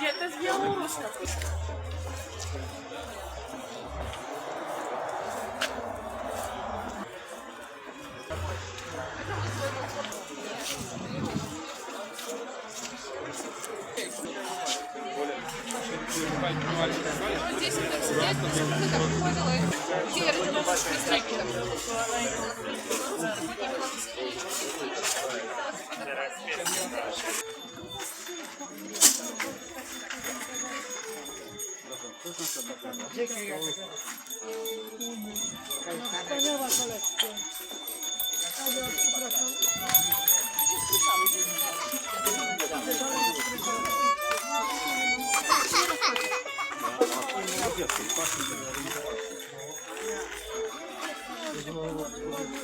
Это с Белоруска. Здесь так сидеть, мы так выходила, где я родилась в Пристройке.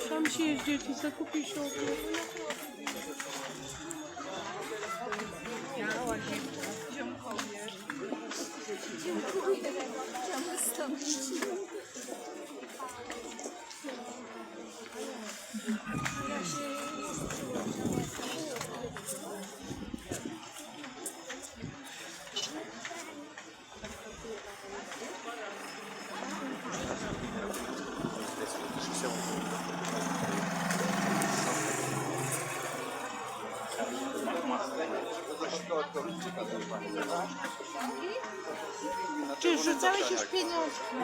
Tam się jeździecie, zakupić się. Czy rzucałeś już pieniążki?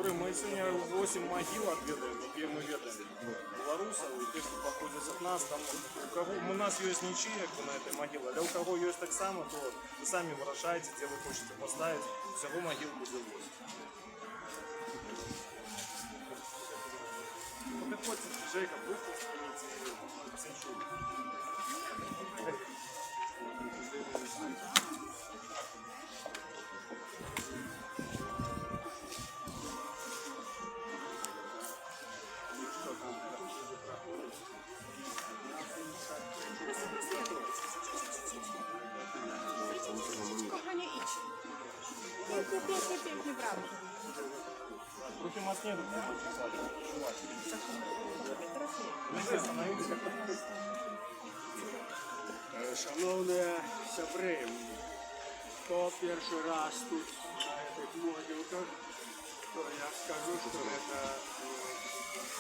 Мы сегодня 8 могил отведаем, где мы ведаем белорусов, и те, кто походит от нас, там, у нас есть ничья на этой могиле, а у кого есть так само, то вы сами вырашаете, где вы хотите поставить, всего могил будет 8. Ну, как хочешь, Жейка, руку скинете, Pięknie, brawo. руки маснеют, Шановні сябри, хто перший раз тут на этих могилках, то я скажу, что это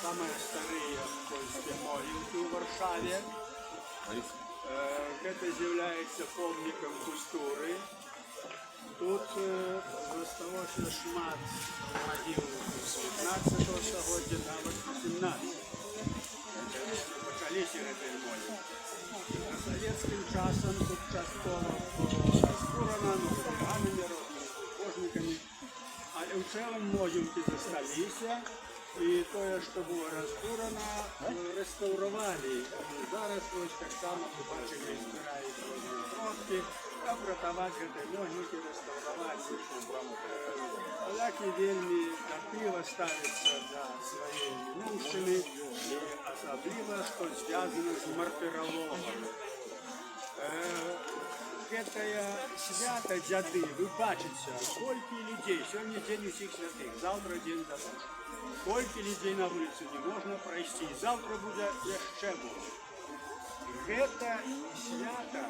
самые старые польские могилки в Варшаве. Это является помником культуры. Тут залишилося шмат могил з 19 століття, навіть 18. Почалися ці могилки. Советским часом тут частково було розбурено, ногами, художниками. Але в цілому могилки залишилися. І те, що було розбурено, реставрували. Зараз ось так само, побачили, збирають різні тротки, а врятувати ці могилки, реставрувати. Поляки вельми терпіво ставляться за своїми минувшими, і особливо, що зв'язано з мартирологами. Це свято дяди, ви бачите, скільки людей, сьогодні день усіх святих, завтра день дадуть. Сколько людей на улице не можно пройти. Завтра будет еще больше. Это свято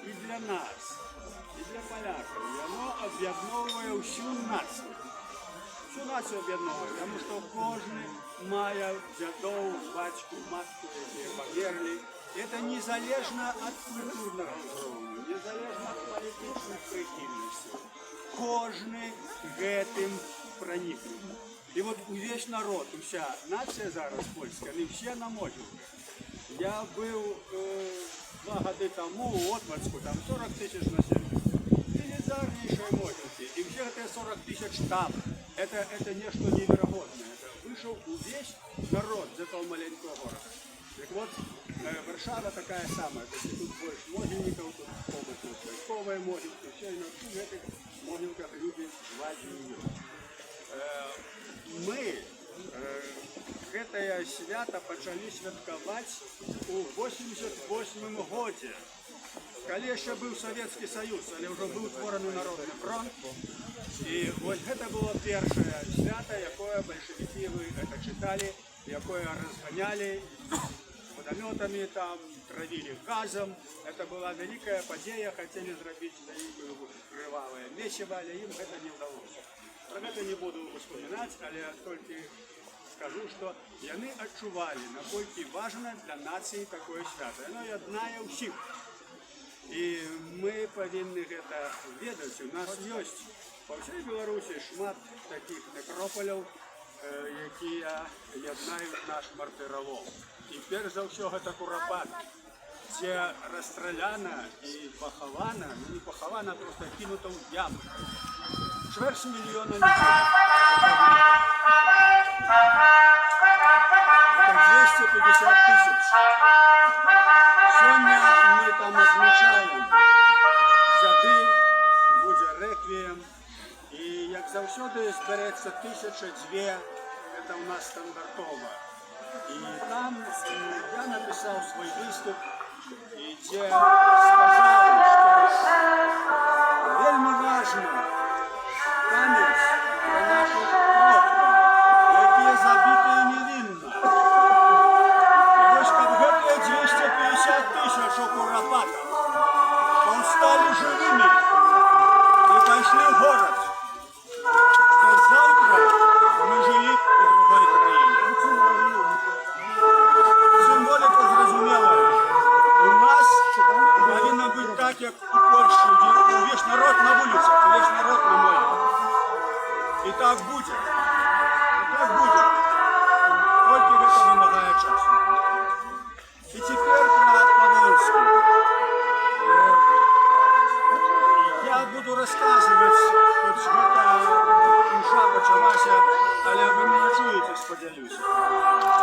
и для нас, и для поляков. И оно объединяет всю нацию. Всю нацию объединяет, потому что каждый мая дядов, батьку, матку, які померли. Это незалежно от культурного уровня, незалежно от политических прихильностей. Каждый этим проникнет. І от увесь народ, вся нація зараз польська, не всі на могилі. Я був 2 года тому у Отмацку там 40 тысяч населения. Велизарнейшие могилки. И где это 40 тысяч там? Это нечто невероятное. Это вышел весь народ з этого маленького города. Так вот, Варшава такая самая. То есть тут больше могильников, тут полностью войсковые могилки. Все, и на этих могилках люди звали. Мы гэтае свята пачалі святкаваць у 88 годзе, калі яшчэ быў Савецкі Саюз, але ўжо быў утвораны Народны фронт. І вось гэта было першае свята, якое бальшавікі вы гэта чыталі, якое разганялі водамётамі, там травілі газам. Это была вялікая падзея, хацелі зрабіць вялікую крывавае месіва, але ім гэта не ўдалося. Про гэта не буду успамінаць, але толькі скажу, што яны адчувалі, наколькі важна для нацыі такое свята. Яно яднае ўсіх. І мы павінны гэта ведаць. У нас ёсць па ўсёй Беларусі шмат такіх некропаляў, якія яднаюць наш мартыралом. І перш за ўсё гэта Курапат, дзе расстраляна і пахавана, ну не пахавана, а проста кінута ў яму. Чвэрць мільёна людзей. Это 250 тысяч. Сегодня мы там отмечаем дзяды, будзе рэквіем. И, як заўсёды, збярэцца 1000-2, это у нас стандартова. И там я написал свой выступ, и где сказал, что вельми важно память про наших предков, якія забитые невинно. И вось каб гэтыя 250 тысяч у Курапата стали живыми и пошли в город, то завтра мы жили в другой краине. Символика зразумелая. У нас повинно быть так, как у Польши, где весь народ на улицах, весь народ на море. И так будет. И так будет. Только это вымогает час. И теперь про Поволжский. Я буду рассказывать, хоть это душа почалася, але вы меня чуете, сподіваюся.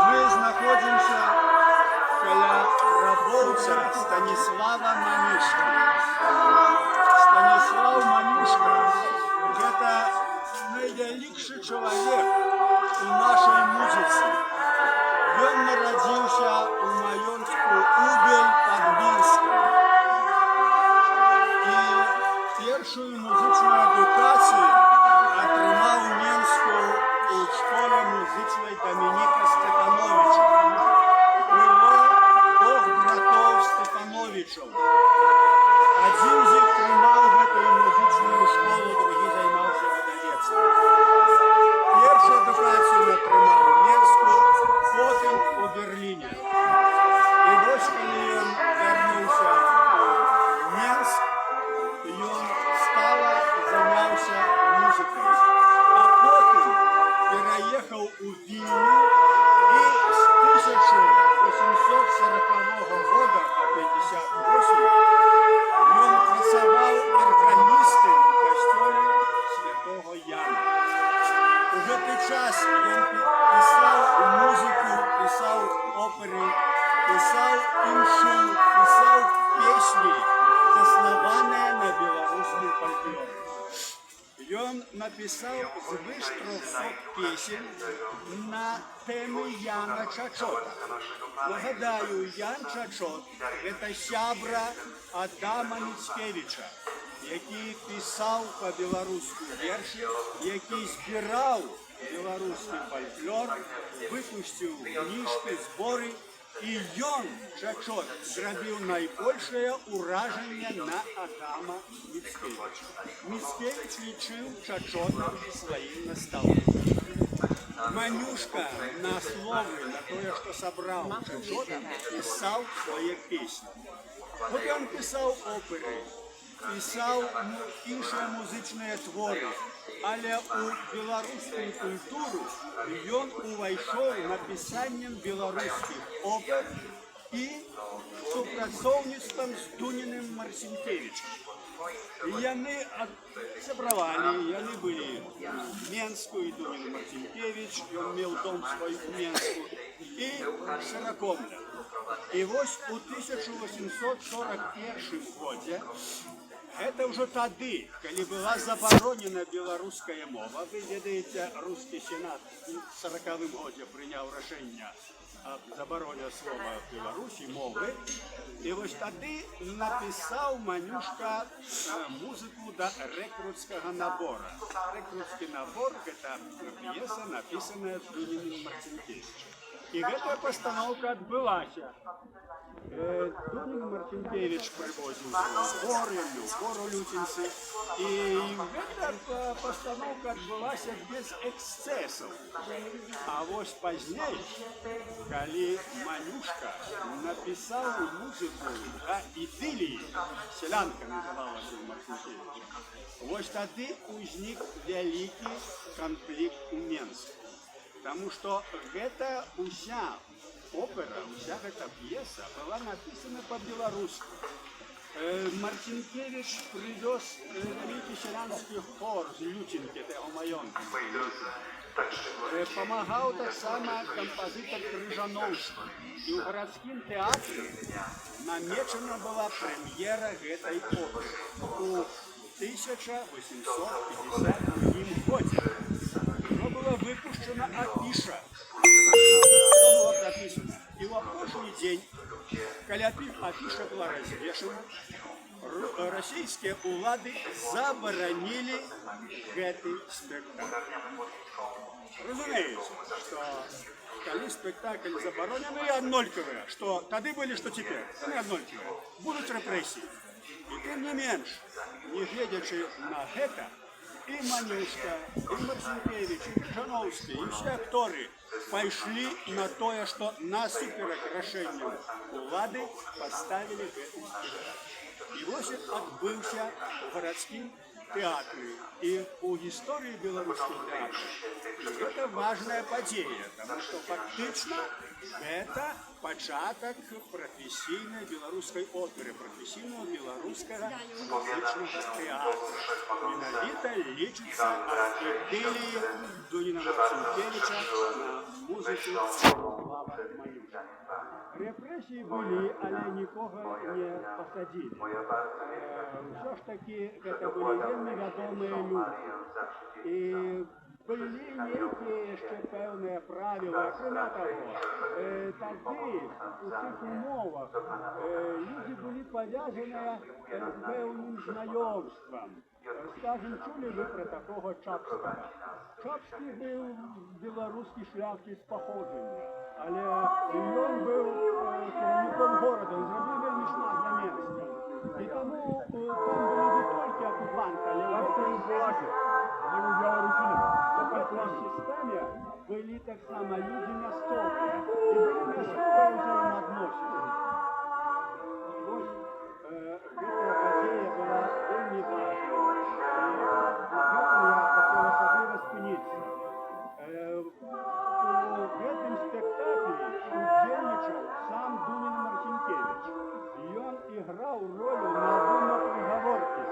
Мы находимся каля рабовца Станислава Манюшка. Станислав Манюшка – это найвялікшы чалавек у нашей музыцы. Он народился у маёнтку Убель под Минском. И первую музычную адукацию атрымаў у Мінску у школе музычной Доминика Степановича. Было двух братов Степановичев. Один из них трымаў гэтую музычную школу, другі займаўся выдавецтвам. Первую адукацию атрымаў у Мінску, потым у Берлине. И вось калі ён вярнуўся у Мінск, ён стала заняўся музыкай. А потым пераехаў у Вільню і з 1840 года по 58 ён працаваў арганістам у касцёле Святого Яна. У гэты час ён пісаў музыку, пісаў оперы, пісаў імшу, пісаў песні, заснаваныя на беларускім фальклоры. Ён напісаў звыш 300 песен на тэмы Яна Чачота. Нагадаю, Ян Чачот – гэта сябра Адама Міцкевіча, які пісаў па-беларуску вершы, які збіраў беларускі фальклор, выпусціў кніжкі, зборы, і ён, Чачот, зрабіў найбольшае ўражанне на Адама Міцкевіча. Міцкевіч лічыў Чачота сваім настаўнікам. Манюшка на словы, на тое, што сабраў Чачота, пісаў свае песні. Вот ён пісаў оперы, пісаў іншыя музычныя творы, але у беларускую культуру ён увайшоў напісаннем беларускіх опер і супрацоўніцтвам з Дуніним Марцінкевічем. І яны сябравалі, яны былі в Менску, і Дунін Марцінкевіч, ён меў дом свой у Менску, і Шыракомля. І вось у 1841 годзе, гэта ўжо тады, калі была забаронена беларуская мова, вы ведаеце, рускі сенат у 40-м годзе прыняў рашэнне аб забароне слова Беларусі, мовы, і вось тады напісаў Манюшка музыку да рэкруцкага набора. Рэкруцкі набор – гэта п'еса, напісаная Дуніным Марцінкевічем. І гэтая пастаноўка адбылася. Дунін Марцінкевіч прывозіў зборы, збор у Люцінцы, і гэта пастаноўка адбылася без эксцэсаў. А вось пазней, калі Манюшка напісаў музыку да ідыліі, селянка называлася Марцінкевіч, вось тады ўзнік вялікі канфлікт у Менску. Таму што гэта ўся опера, уся эта пьеса была написана по-белорусски. Марцінкевич привез великий селянский хор з Лютинки, это его маёнтка. Помогал так само композитор Крыжановский. И у городским театре намечена была премьера этой оперы у 1852 году. Но была выпущена афиша. Было прописано. И в прошлый день, когда афиша была развешена, российские улады заборонили этот спектакль. Разумеется, что когда спектакль заборонен, и однольковые, что тогда были, что теперь, они однольковые, будут репрессии. И тем не меньше, не глядячи на это, и Манюшка, и Марцінкевич, и Крыжановский, и все акторы пошли на то, что насуперек рашению улады поставили этот спектакль. И вот отбылся в городским театре и у истории белорусского театра. Это важная подея, потому что фактично это початок профессийной белорусской оперы, профессийного белорусского музычного театра. Менавіта лічыцца ідыліі Дуніна Марцінкевіча на музыку Слава Манюшка. Репрессии были, але нікога не посадили. Все ж таки, это были вельми вядомые люди. И были некие еще певные правила. Кроме того, тогда у цих умовах люди были повязаны с певным знайомством. Скажем, чули вы про такого Чапского? Чапский был белорусский шляхтиц походження, але он был керівником города, он зробив вельми шмат для Менська. І тому там були не тільки окупанти, але в этой системе были так само люди настолько, и были настолько взаимоотносины. Вот эта подея была вельми важна. Я хотел особливо спиниться. В этом спектакле удзельничал сам Дунін Марцінкевич. И он играл роль на приговорке.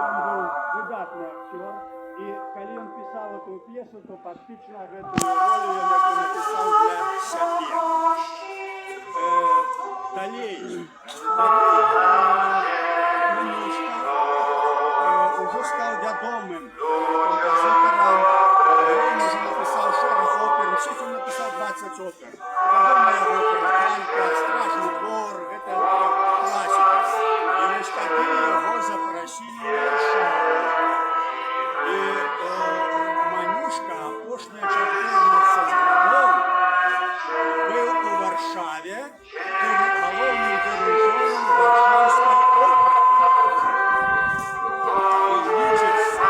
Он был выдатный актер. И когда он писал эту пьесу, то фактично эту роль он написал для себя. Далее уже стал вядомым композитором. Он уже написал шерох опер, всех он написал 20 опер. Вядомая опера «Танька», «Страшный двор», это классика. И лишь тогда его запросили на шоу. И Манюшка, апошние 14 годов, был у Варшаве головным дирижером Варшавской оперы. И лечится,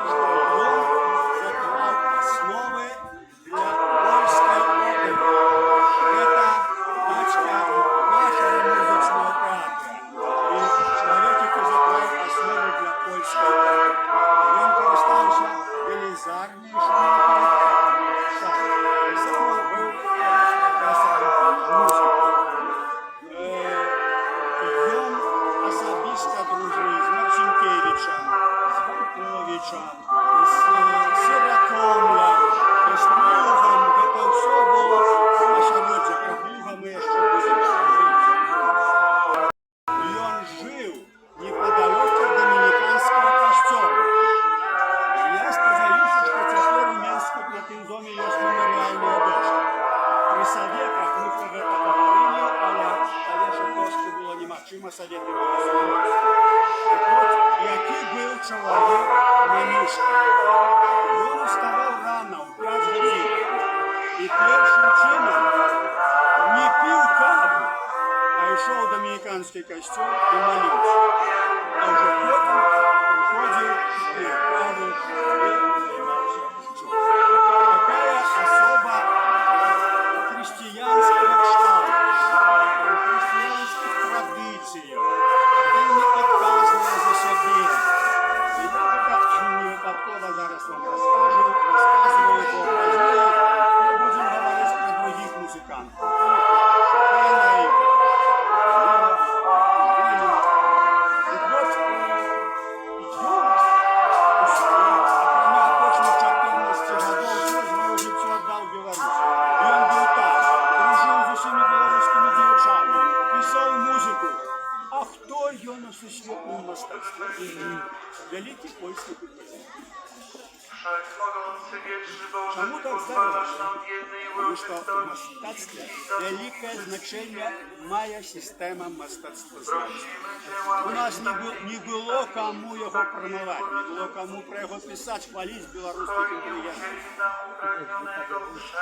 что он заклал основы для Совєти Білоруської. Так от, який був чоловік Манюшка. Він вставав рано, в 5 годин. І першим чином не пив каву, а йшов в домініканський костюм і молився. А вже потім приходив, пив каву і займався учебой. Такая особа християнского штата, християнских традиций, вельми отказная за себе. І я так не випадково зараз вам розказую, бо позднее ми будемо говорити про других музикантів. Шопена і всесвітньому мистецтві. Великий польський композитор. Чому так здарилося? Тому що в мистецтві велике значення має система мистецтвознавства. У нас не було кому його промивати, не було кому про його писати, хвалити білоруських інтелігентів.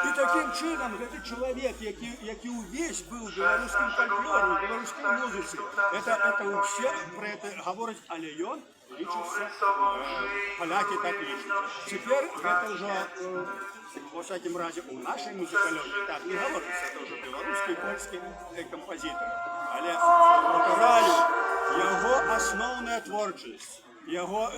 І таким чином, цей чоловік, який увесь був у білоруському фольклорі, у білоруській музиці, це у всіх про це говорить, але він лічиться, поляки так лічать. Тепер це вже, во всяком разе, у нашій музикальності так не говориться, це вже білоруський, польський композитор. Але натурально його основна творчість, його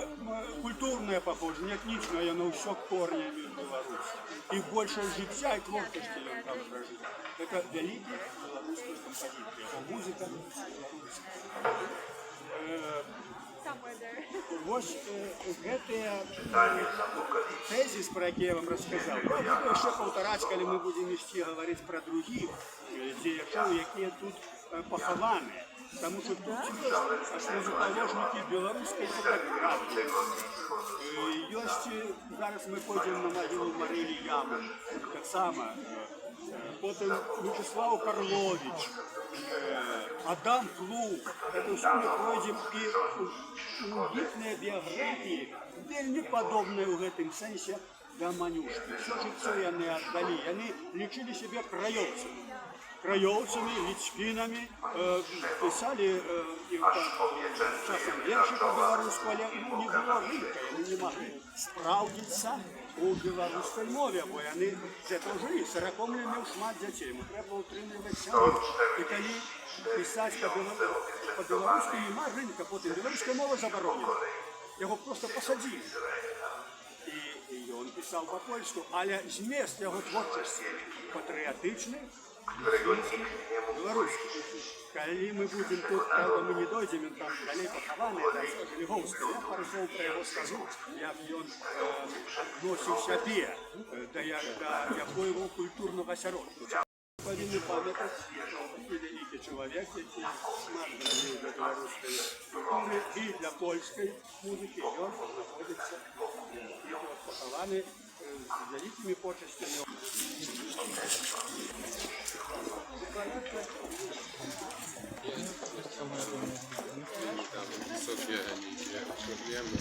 культурне походження, етнічне, воно все корнями в Білорусі. І більше життя і творчості він там прожив. Це великий білоруський композитор, його музика білоруська. Ось гэты тезис, про який я вам розказав, я буду ще повторати, коли ми будемо ще говорити про других діячів, які тут поховані. Тому що тут є основоположники білоруської фотографії. Зараз ми ходимо на могилу Марії Яму, так само. Потім Вячеслав Карлович, Адам Клуб. Это все мы пройдем и у їхньої біографії вельми подобне у гэтым сенсі до Манюшки. Все життя вони віддали. Вони лічили себе краєвцями, лічпинами, писали часом вірші по-білоруську, але не було ринка, вони не могли справдитися у білоруській мові, бо вони це жили. Сороком не мав шмат дітей, йому треба утримувати сім'ю. І коли писати по-білоруськи нема ринка, потім білоруська мова заборонена. Його просто посадили. І він писав по-польську, але зміст його творчості патріотичний, белорусский. Коли мы будем тут, правда, мы не дойдем, он там далее похованы, это Желеговский. Я пару слов про его скажу, як он относил себе до якого культурного осередка. Повинны пам'ятати, такий великий чоловік, який шмат зробив для білоруської культури і для польської музики. Він знаходиться похований з великими почестями. Высокие они, проблемы,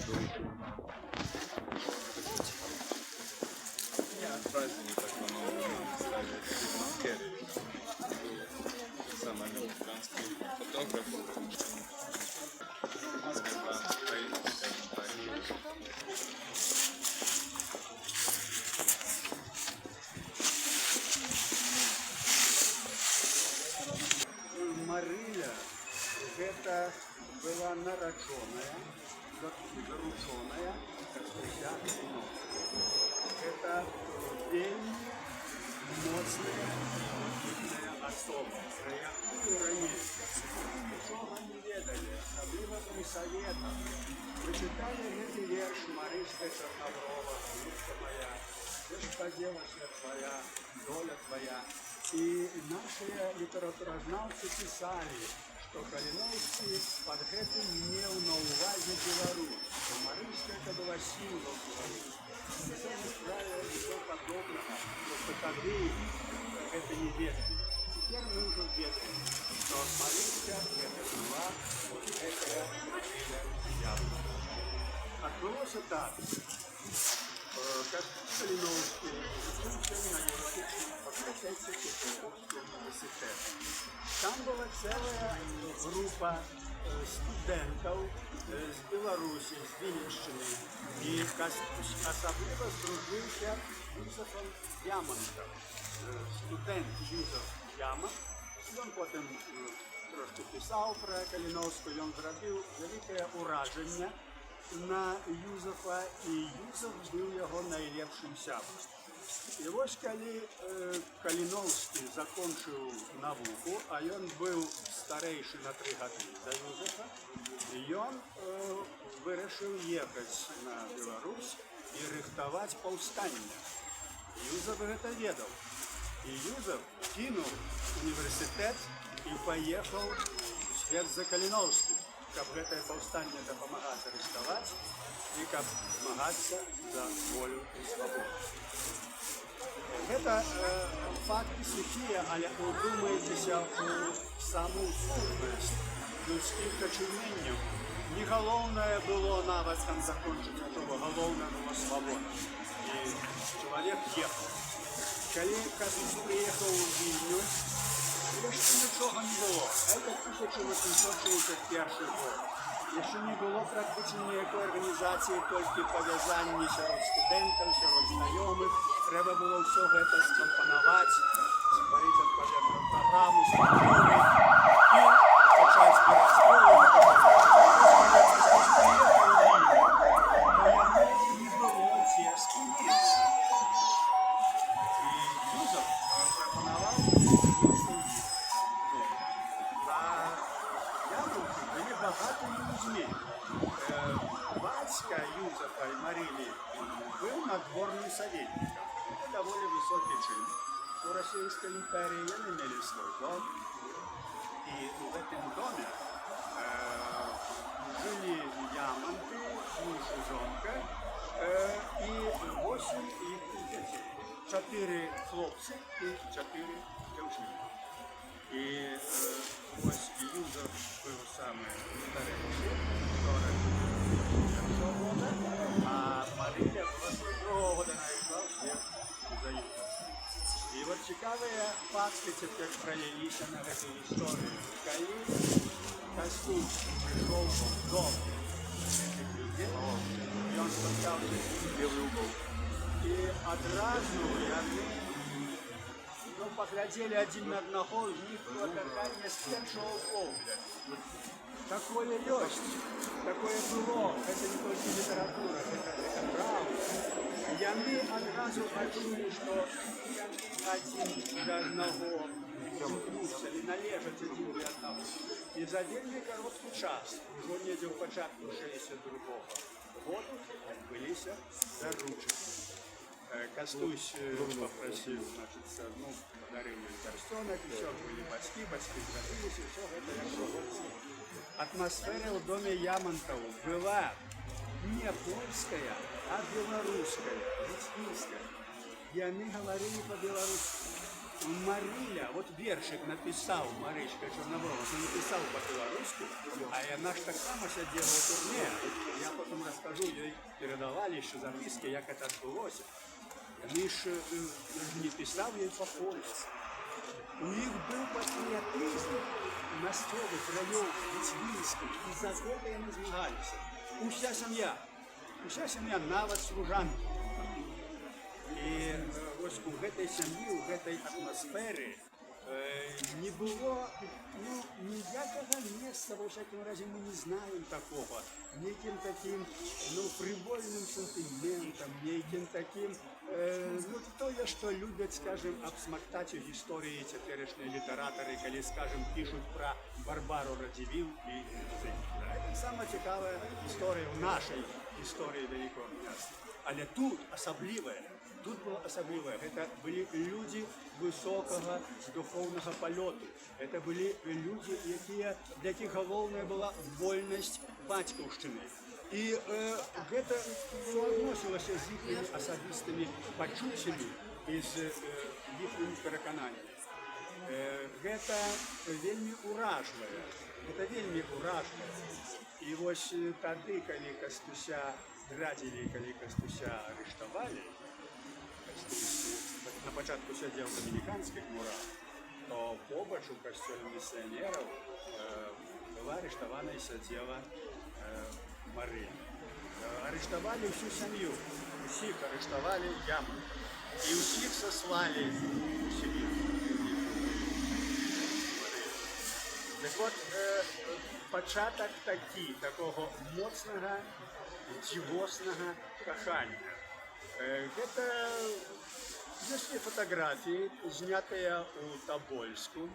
праздник так по-новому ставят маскеры. Сам американский фотограф. Мария, это была нароженная, зарученная, это вельми моцная особа, про якую раньше ничего не ведали, особливо при советах. Вы читали эти верш Маришка Черноброва, «Внучка моя», «Где ж поделась твоя, доля твоя». И наши литературознавцы писали, что Калиновский под этим имел на увазе Беларусь, что Маришка это была символ Беларуси. Все не правило ничего подобного, просто тогда это не ведали. Теперь мы уже ведаем, что Маришка это была гэтая яма. Адбылося так. Каліноўскі вучыўся на юрыдычным факультэце Чайковскага універсітэта. Там была цэлая група студэнтаў з Беларусі, з Вінніччыны. І асабліва здружыўся Юзефам Ямантам. Студэнт Юзеф Ямант. Ён потым трошки пісаў пра Каліноўскую, ён зрабіў вялікае ўражанне на Юзефа, і Юзеф быў яго найлепшым сябрам. І вось калі Каліноўскі закончыў навуку, а ён быў старэйшы на 3 гады за Юзефа, ён вырашыў ехаць на Беларусь і рыхтаваць паўстанне. Юзеф гэта ведаў. І Юзеф кінуў універсітэт і паехаў вслед за Каліноўскім, каб гэтае паўстанне дапамагаць арыштаваць і каб змагацца за волю і свабоду. Гэта факты сухія, але удумайцеся ў саму сутнасць людскіх дачыненняў. Не галоўнае было нават там закончыць вучобу, галоўнае было свабода. І чалавек ехаў. Калі Касусь прыехаў у Вільню, яшчэ нічога не было. Это 1861 год. Яшчэ не было практычна ніякой арганізацыі, толькі павязанні сярод студэнтаў, сярод знаёмых. Трэба было ўсё гэта скампанаваць, стварыць адпаведную праграму, структуры і пачаць перастрою. Не было дзе спыніцца. І Юзеф прапанаваў были богатыми людьми. Батька Юзефа и Марии был надворным советником. Это довольно высокий чин. У Российской империи они имели свой дом. И в этом доме жили Яманты, муж и жонка, и 8 их детей. 4 хлопцы и 4 девчонки. И ось Юзеф был самый старейший, 40 года, а Мария была 42 года, она всех за Юзефа. И вот цікавые факты теперь пролились на этой истории. Коли Костюк пришел в дом этих людей, и он спускался в белый угол. И одразу они поглядели один на одного, у них было кохание с первого погляда. Такое есть, такое было, это не только литература, это правда. И они одразу почули, что один до одного имкнутся и належат один для одного. И за вельми короткий час, уже недзе в початку 62-го года, отбылись заручені. Костусь попросил, значит, ну, подарил ей перстенок, все, были батьки сгодились, и все это я пробовал. Атмосфера в доме Ямонтов была не польская, а белорусская, литвинская. И они говорили по-белорусски. Мариля, вот вершик написал, Маричка Чернобрович, он написал по-белорусски, а она ж так само сидела в турне. Я потом расскажу, ей передавали еще записки, как это отбылось. Они ж не писал ей по-польски. У них был патриотизм настроек краев литвинских, и за это они змагались. Уся семья, нават служанки. І ось у гэтай сям'і, у гэтай атмасферы не было ніякага месца, во всякім разе мы не знаем такого, нейкім таким прибольным сентиментом, нейкім таким, тое, што любяць, скажем, абсмактаць у гісторыі цяперашнія літаратары, калі, скажем, пішуць пра Барбару Радзівіл і гэта самая цікавая гісторыя ў нашай гісторыі Вялікага княства. Але тут асаблівая. Тут было особливое. Это были люди высокого духовного полета. Это были люди, для яких головная была вольность батьківщини. И это соотносилось с их особистыми почуттями и с их переконаниями. Гэта вельмі уражлае. Гэта вельмі уражлае. І вось тады, калі Кастуся зрадзілі, калі Кастуся арыштавалі, на пачатку сядзеў у дамініканскіх мурах, то побач у касцёле місіянераў была арыштавана і сядзела Марыя. Арыштавалі ўсю сям'ю, усіх арыштавалі яму і ўсіх саслалі у Сібір. Так от, пачатак такі, такога моцнага, дзівоснага кахання. Гэта ёсць фатаграфіі, знятыя ў Табольску,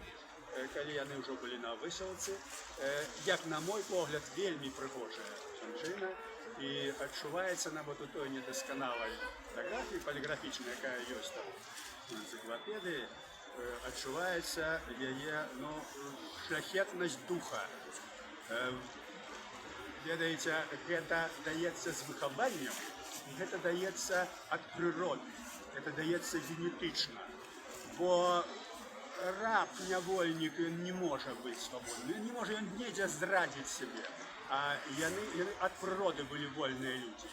калі яны ўжо былі на высылцы, як на мой погляд, вельмі прыгожая жанчына, і адчуваецца нават у той недасканалай фотаграфіі паліграфічнай, якая ёсць там у энцыклапедыі, адчуваецца яе шляхетнасць духа. Ведаеце, гэта даецца з выхаваннем, гэта даецца ад прыроды, гэта даецца генетычна, бо раб, нявольнік, ён не можа быць свабодным, не можа ён недзе здрадзіць сябе, а яны ад прыроды былі вольныя людзі,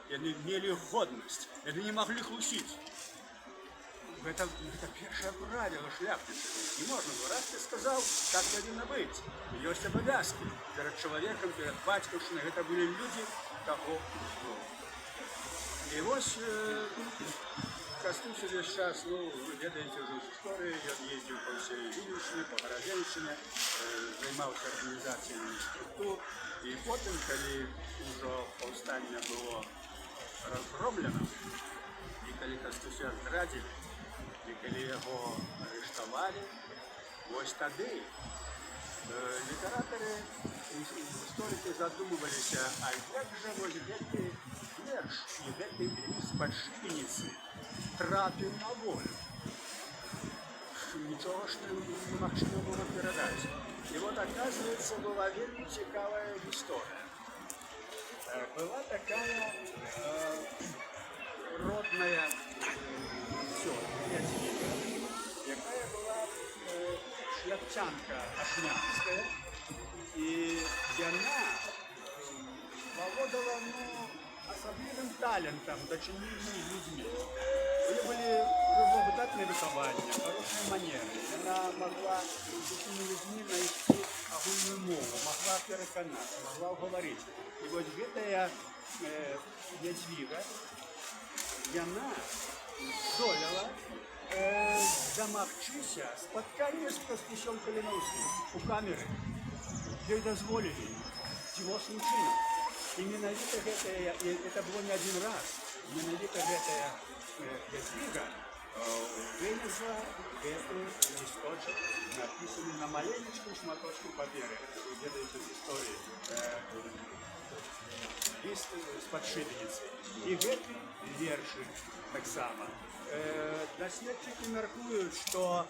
яны мелі годнасць, яны не маглі хлусіць. Гэта першае правіла шляхціцтва. Не можна, бо раз ты сказаў, так павінна быць. Ёсць абавязкі перад чалавекам, перад бацькаўшчынай. Гэта былі людзі таго узроўню. І вось Кастусь увесь час, вы ведаеце ўжо з гісторыі, ён ездзіў па ўсёй Вільнюшыне, па Гарадзеншчыне, займаўся арганізацыяй структур. І потым, калі ўжо паўстанне было разгромлена, і калі Кастуся здрадзілі, і калі яго арыштавалі, вось тады літаратары і гісторыкі задумваліся, а як жа вось гэты верш і гэты з-пад шыбеніцы трапіў на волю. Нічога ж немагчыма было перадаць. І вот, оказывается, была вельмі цікавая гісторыя. Была такая родная Ядвіга, якая была шляхцянка ашмянская, і яна валодала асаблівым талентам дачынення з людзьмі. У ёй былі выдатнае выхаванне, хорошыя манеры. Яна магла з усімі людзьмі знайсці агульную мову, магла пераканаць, магла ўгаварыць. І вось гэтая Ядвіга, яна здолела дамагчыся спаткання з Кастусём Каліноўскім у камеры. Ёй дазволілі дзівосным чынам. І менавіта гэтая, это было не один раз, менавіта гэтая Ядвіга вынесла гэты лісточак, напісаны на маленечкім шматочку паперы. Вы ведаеце з гісторыі. Ліст з-пад шыбеніцы. І гэты вершык таксама. Даследчыкі мяркуюць, што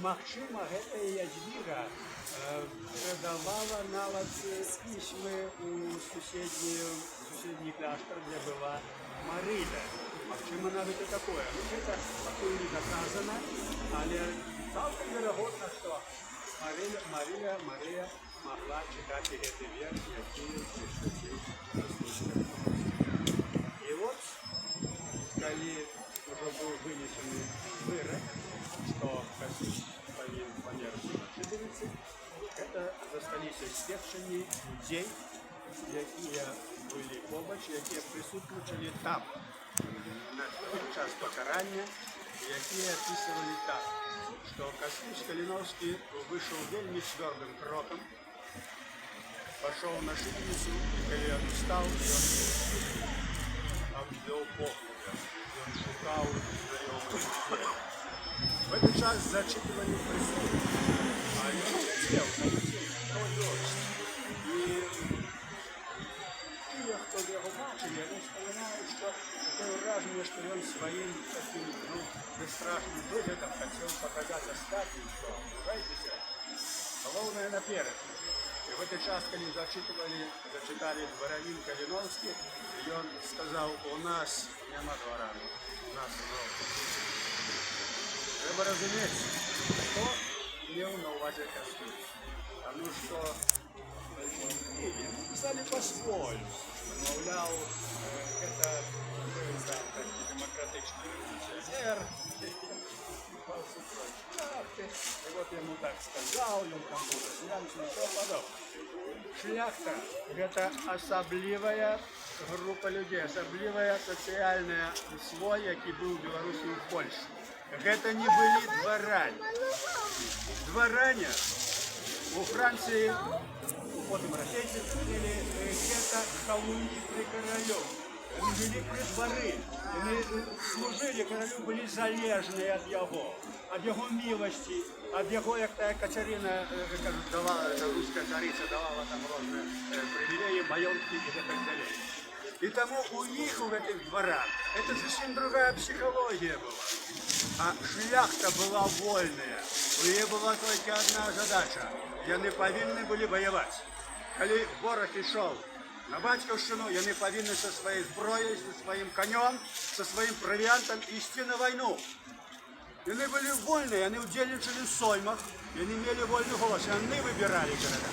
магчыма, гэтая Ядвіга перадавала нават пісьмы ў суседні кляштар, дзе была Марыля. Магчыма, нават і такое. Гэта пакуль не доказана, але цалкам верагодна, што Марыя могла читать гэты верш, які прысвяціў Кастусь. І вот, калі ўжо быў вынесены вырак, што Кастусь павінен памерці на шыбеніцы, гэта засталіся сведчанні людзей, якія былі побач, якія прысутнічалі там на час пакарання, якія апісвалі так, што Кастусь Каліноўскі выйшаў вельмі цвёрдым крокам, пашоў на шыбеніцу, і калі ён устаў, ён абвёў поглядам, ён шукаў знаёмых людзей. В этот час зачитывали присуды, а ён глядзеў на людзей, хто ёсць. І тыя, хто яго бачылі, яны вспамінаюць, што такое ўражанне, што ён сваім такім бесстрашным выглядам хацеў паказаць астатнім, што гайцеся, галоўнае наперад. І в этот час, калі зачиталі дваранін Каліноўскі, ён сказаў: у нас няма дваран, у нас много. Трэба разумець, хто меў на ўвазе Кастусь. Таму што пісалі па-свойму. Маўляў, гэта такі дэмакратычны рэвалюцыянер, и вот ему так сказал, он там был селянцем и тому подобное. Шляхта – это особливая группа людей, особливая социальная слой, який был в Беларуси и в Польше. Это не были дворяне. Дворяне у Франции, потом российцы, это колонии при королю. Они жили при дворы, они служили королю, были залежные от его милости, от его, как Катерина, кажуть, давала, русская царица давала там разные привилегии, маёнтки и так далее. И тому у них, в этих дворах, это совсем другая психология была. А шляхта была вольная, у нее была только одна задача, и они повинны были воевать. Коли ворог шел на батьківщину, яны повинны со своей зброей, со своим конем, со своим провиантом идти на войну. Они были вольные, они удельничали в соймах, и они имели вольный голос, и они выбирали города.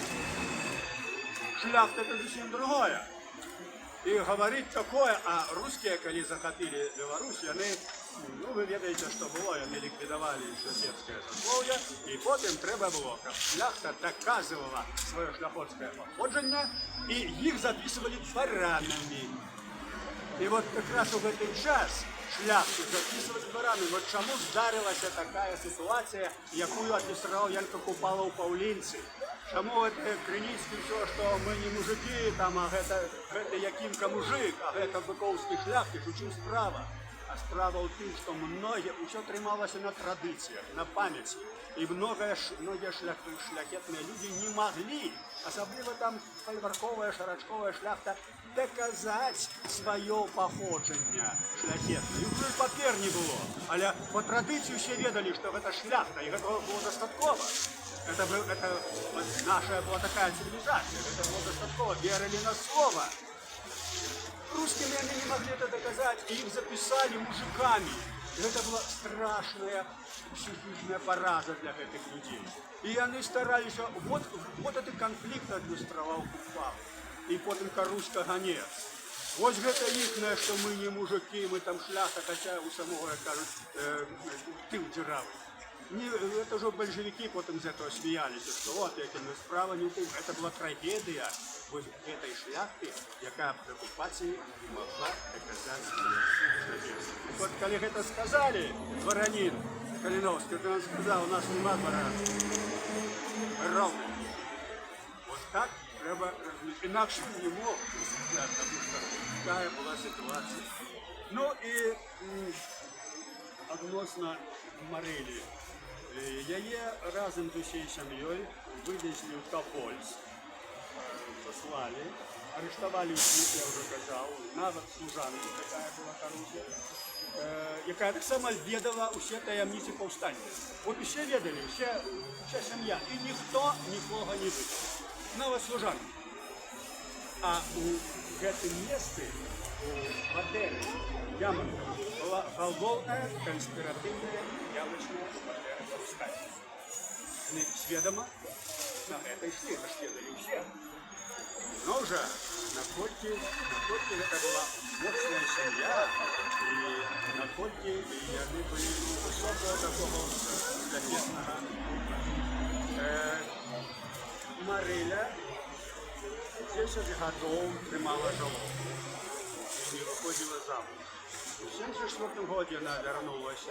Шляхта это совсем другое. И говорить такое, а русские, когда захопили Беларусь, они, ну вы ведаете, что было, они ликвидовали соседское сословие, и потом треба было, как шляхта доказывала свое шляхотское походжение, и их записывали дворянами. И вот как раз в этот час шляхту записывали дворянами. Вот чему здарилась такая ситуация, якую описал Янка Купала у Павлинцы. Чому Криницький все, що ми не мужики, там, а гэта якимка мужик, а гэта быковский шляхтич, у чым справа? А справа ў тым, што многие, ўсё трымалася на традыцыях, на памяці. І многие шляхетные люди не могли, особливо там фальварковая, шарачковая шляхта, доказать свое походжение шляхетное. І ўжо папер не было, але по традыцыі все ведали, что это шляхта, и этого было достатково. Это наша была такая цивилизация, это было достатково, верили на слово. Русскими они не могли это доказать, и их записали мужиками. И это была страшная психичная пораза для этих людей. И они старались, вот этот конфликт адлюстровал Купал. И потом Каруська гонец. Вот это ихное, что мы не мужики, мы там шляхта, хотя у самого, кажут, ты удирал. Это уже большевики потом из этого смеялись, что вот, справа не упал. Это была трагедия вот этой шляхты, яка в оккупации не могла доказать свое. Вот когда это сказали, дворянин Калиновский, он сказал, у нас нема дворян. Ровно. Вот так треба различить. Иначе не мог, потому что такая была ситуация. Ну и относно Марилі. Яе разом з усей сям'ёй вывезли в Топольск, послали, арестовали всіх, я вже казав, навіть служанку, такая була Каруся, яка так само ведала усі таємниці повстання. От усі ведали, вся сім'я, і ніхто нікого не видав, навіть служанку. А у гэтым месцы, у Вадэры, Ямонтова, была галоўная канспіратыўная ямачная Вадэра повстання. Они сведомо на это шли, расследовали все. Но уже наколькі это была моцная сям'я, и наколькі яны былі высокого такого шляхетнага духа. Марыля 10 годов трымала жалоб и не выходила замуж. В 1974 году она вернулась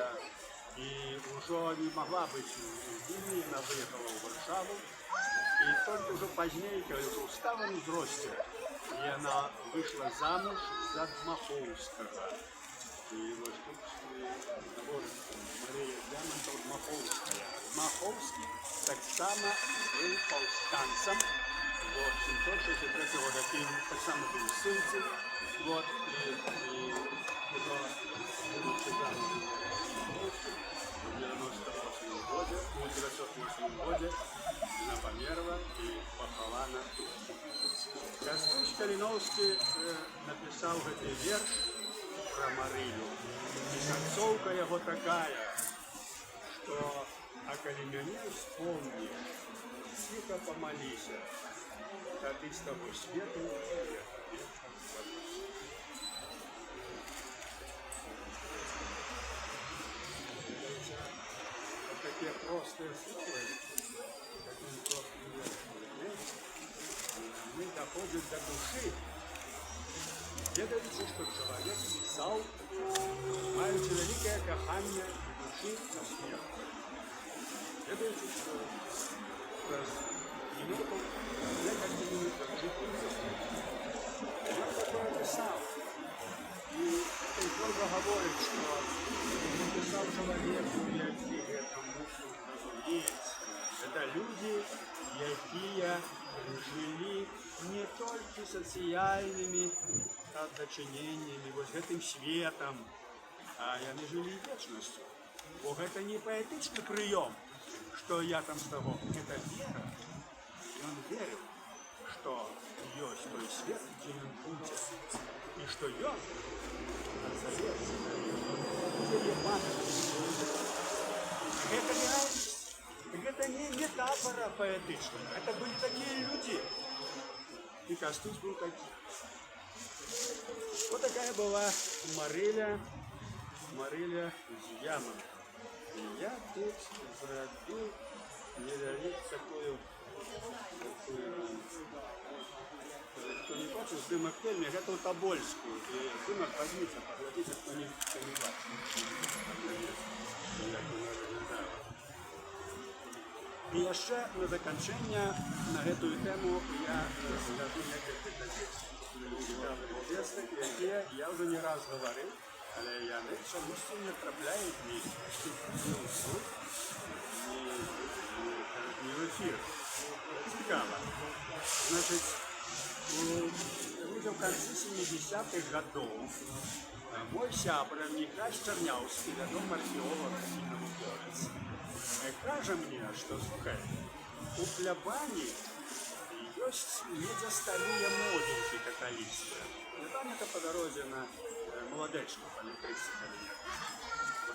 и уже не могла быть в Вильне, она выехала в Варшаву. И только уже позднее, когда уже в старом возрасте, и она вышла замуж за Дмаховского. И вот тут Мария Ямонтова Дмаховская. Дмаховский так само был повстанцем. Вот, 763 года, так само был ссыльцем, вот, и его будучи замужем в 1908 году, она померла и похована тут. Кастусь Калиновский написал этот верш про Марилю. И концовка его такая, что А коли меня вспомнишь, тихо помолися, тады с тобой свету вот такие простые слова, такие простые мы доходим до души, ведаючи, что человек писал, маючи великое кохание души на смерть. Ведаючи, что минуту, несколько минут жить я такое писал. И долго говорит, что написал человеку, який этому разумеется. Это люди, якія жили не только социальными дочинениями, вот этим светом, а яны жили вечностью. Бо это не поэтичный прием, что я там с того, это вера. И он верил, что есть той свет, где он будет, и что он отзовется. Это реальность. Это не метафора поэтичная. Это были такие люди. И Костусь был таким. Вот такая была Мариля из ямы. И я тут зародил невелик такую, кто не бачил, здымок фільмі, гэта ў Тобольску. І здымок возьміться, поглядите, кто не бачил. І яшчэ на заканчэнне на гэтую тему я скажу некалькі таких цікавых звестак, якія я уже не раз говорил, але яны чамусьці не трапляюць ні в суд, ні в эфир. Цікаво. Значит, в конце 70-х годов мой сябра Михась Чернявский, вядомый археолог, кажа мне, что, слухай, у плябані есть недзе старые моденькі католицкие. Там это по дороге на Молодечку, по электричеству.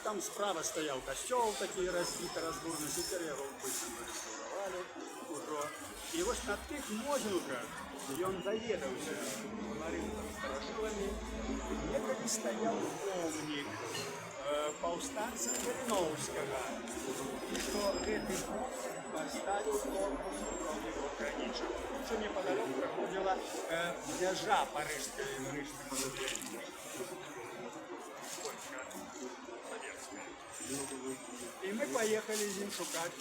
Там справа стоял костел, такие разбиты, разбурны, теперь его быстро реставровали уже. И вот на тых моденьках он доведался, говорил там старожилами, некогда стоял помник повстанца Калиновского, и что этот поставил корпус его граничек. Что неподалеку проходила межа Парижской молодежи. И мы поехали с ним шукать.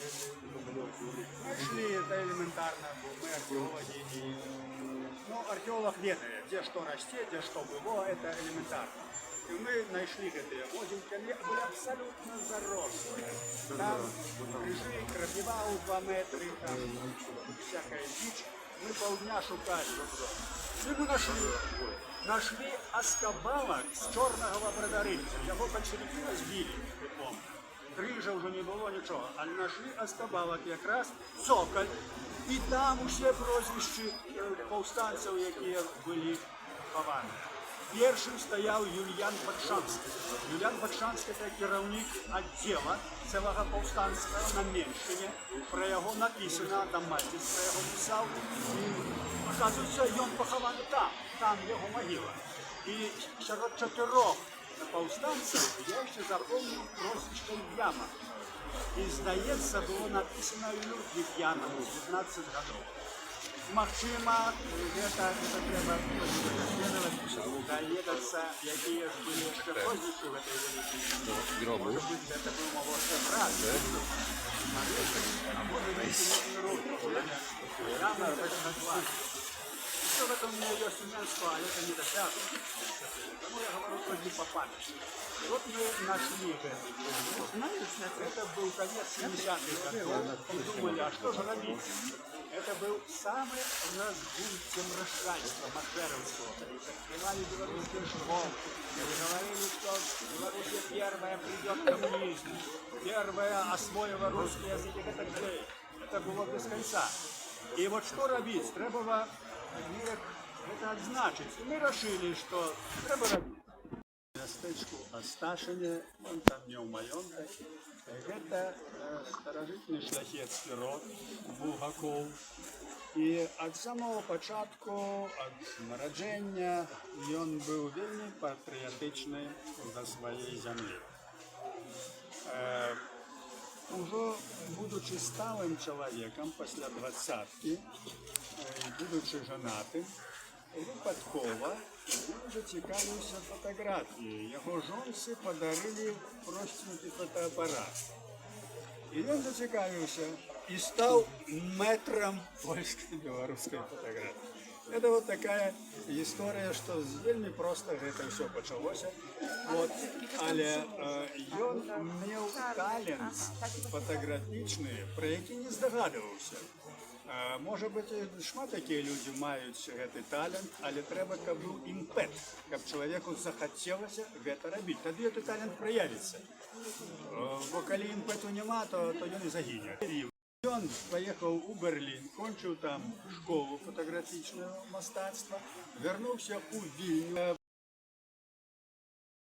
Нашли это элементарно, мы археологи. Ну, археолог ведает, где что растет, где что было, это элементарно. И мы нашли эти моденьки, они были абсолютно заросшие. Там рыжи, крапива у 2 метра, там всякая дичь. Мы полдня шукали. И мы нашли оскобалок с черного лабрадорильца. Его большевики разбили, диплом. Крыжа уже не было ничего. А нашли оскобалок якраз цоколь. И там все прозвища повстанцев, які были хованы. Першим стоял Юльян Бакшанский. Юльян Бакшанский – это керівник отдела целого повстанства на Меншине. Про его написано, там мальчик про его писал. И, оказывается, он похован там его могила. И среди 4 повстанцев я еще запомнил прозвище Яма. И, здається, было написано Людвиг Яна, 15 годов. Махчима, это треба доведаться, якие же были еще прозвища в этой великой. Может быть, это был молодой брат. А может быть, Яна это название. Все в этом у меня есть именство, а это не досягнуто. Потому я говорю только по памяти. Вот мы нашли это был конец 70-х годов. Подумали, а что же робить? Это был самый разгул темрошальства, махеровского. Открывали белорусские школы. Говорили, что Белоруссия первая придет к коммунизму. Первая освоила русский язык и так далее. Это было без конца. И вот что робить? Требовало это отзначить. И мы решили, что треба робить. Местечку Осташине, он там не умаленный, Гэта старажытны шляхецкі род булгакоў. І ад самого пачатку, ад нараджэння, ён быў вельмі патрыятычны да сваёй зямлі. Ужо будучы сталым чалавекам пасля 20-кі, будучы жанатым, выпадкова зацікавіўся фатаграфіяй. Яго жонцы падарылі простенькі фотоапарат. І ён зацікавіўся і стаў мэтрам польскай беларускай фотаграфіі. Это вот такая гісторыя, што вельмі проста гэта ўсё пачалося. Вот. Але ён меў талент фотаграфічны, пра які не здагадваўся. Можа быць, шмат такія людзі маюць гэты талент, але трэба, каб быў імпэт, каб чалавеку захацелася гэта рабіць. Тады гэты талент праявіцца. Бо калі імпэту няма, то ён і загіне. Ён паехаў у Берлін, кончыў там школу фотаграфічнага мастацтва, вярнуўся ў Вільню.